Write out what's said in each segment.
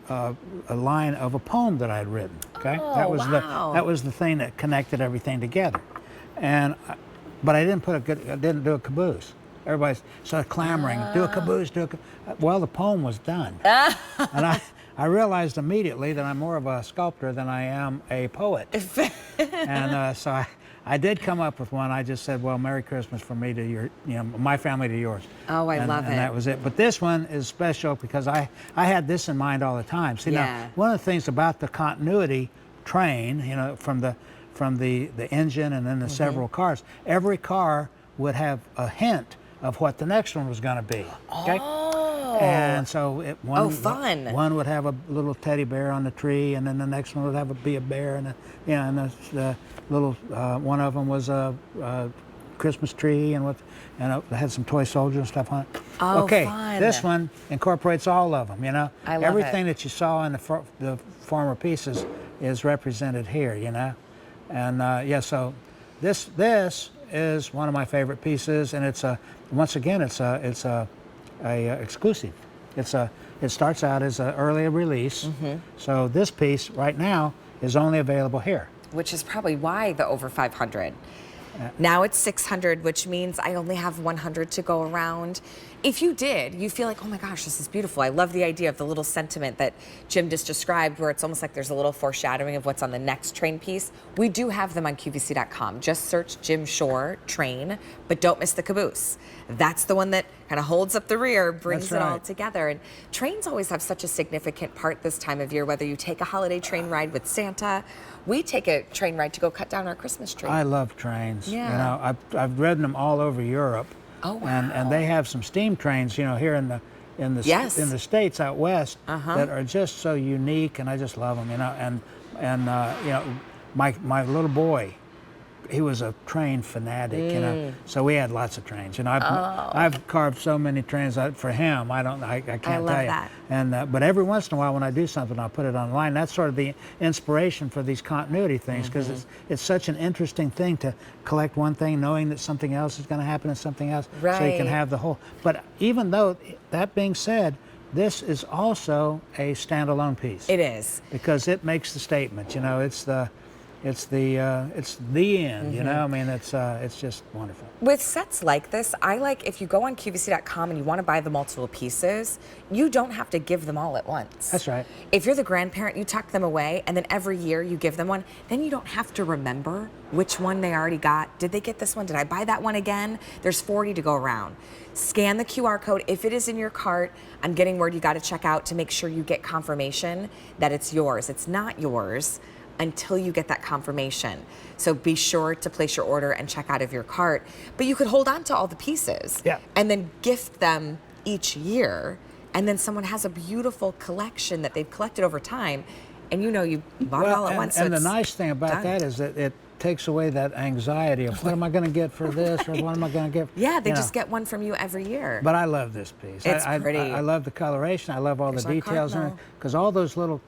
a line of a poem that I had written. Okay, Oh, that was wow. that was the thing that connected everything together. And but I didn't do a caboose. Everybody started clamoring, do a caboose, do a caboose. Well, the poem was done. And I realized immediately that I'm more of a sculptor than I am a poet. And so I did come up with one. I just said, well, Merry Christmas from me to your, my family to yours. Oh, I love it. And that was it. But this one is special because I had this in mind all the time. See, now, one of the things about the continuity train, from the engine and then the several cars, every car would have a hint of what the next one was going to be. Okay? Oh. And so fun. One would have a little teddy bear on the tree, and then the next one would be a bear, and the little one of them was a Christmas tree, and it had some toy soldiers and stuff on it. Oh, okay, fun. This one incorporates all of them. I love everything it. that you saw in the former pieces is represented here. And so this is one of my favorite pieces, and it's once again it's a exclusive. It starts out as an early release. So this piece right now is only available here. Which is probably why the over 500. Now it's 600, which means I only have 100 to go around. If you feel like, oh my gosh, this is beautiful. I love the idea of the little sentiment that Jim just described, where it's almost like there's a little foreshadowing of what's on the next train piece. We do have them on QVC.com. Just search Jim Shore train, but don't miss the caboose. That's the one that kind of holds up the rear, brings it all together. And trains always have such a significant part this time of year, whether you take a holiday train ride with Santa. We take a train ride to go cut down our Christmas tree. I love trains. Yeah. I've ridden them all over Europe. Oh, wow. And they have some steam trains, here in the States out west that are just so unique, and I just love them, and my little boy, he was a train fanatic, so we had lots of trains. I've carved so many trains for him. I can't tell you. That. And but every once in a while, when I do something, I'll put it online. That's sort of the inspiration for these continuity things, because it's such an interesting thing to collect one thing, knowing that something else is going to happen and something else, so you can have the whole. But even though that being said, this is also a standalone piece. It is, because it makes the statement. It's the end, I mean, it's just wonderful. With sets like this, I like, if you go on QVC.com and you want to buy the multiple pieces, you don't have to give them all at once. That's right. If you're the grandparent, you tuck them away, and then every year you give them one, then you don't have to remember which one they already got. Did they get this one? Did I buy that one again? There's 40 to go around. Scan the QR code. If it is in your cart, I'm getting word you got to check out to make sure you get confirmation that it's yours. It's not yours until you get that confirmation. So be sure to place your order and check out of your cart. But you could hold on to all the pieces and then gift them each year. And then someone has a beautiful collection that they've collected over time. And you bought it all at once. And the nice thing about that is that it takes away that anxiety of what am I going to get for this, or what am I going to get? Yeah, they just get one from you every year. But I love this piece. It's pretty. I love the coloration. I love all the details in it, because all those little,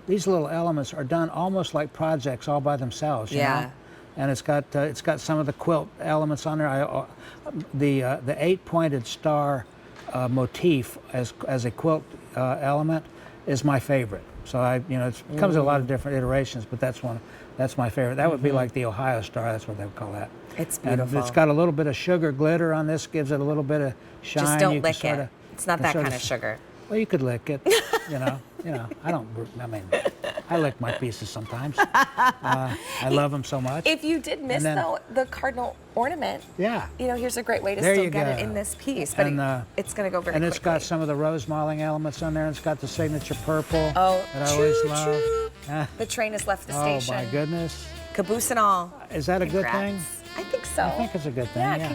these little elements are done almost like projects all by themselves. You know? And it's got some of the quilt elements on there. The 8-pointed star motif as a quilt element is my favorite. So it comes in a lot of different iterations, but that's my favorite. That would be like the Ohio star. That's what they would call that. It's beautiful. And it's got a little bit of sugar glitter on this, gives it a little bit of shine. Just don't lick it. It's not that kind of sugar. Well, you could lick it. I lick my pieces sometimes. I love them so much. If you did miss, the cardinal ornament, here's a great way to still get it in this piece. But it's going to go very quickly. And it's got some of the rose modeling elements on there. And it's got the signature purple that I always love. The train has left the station. Oh, my goodness. Caboose and all. Is that a good thing? I think so. I think it's a good thing, yeah.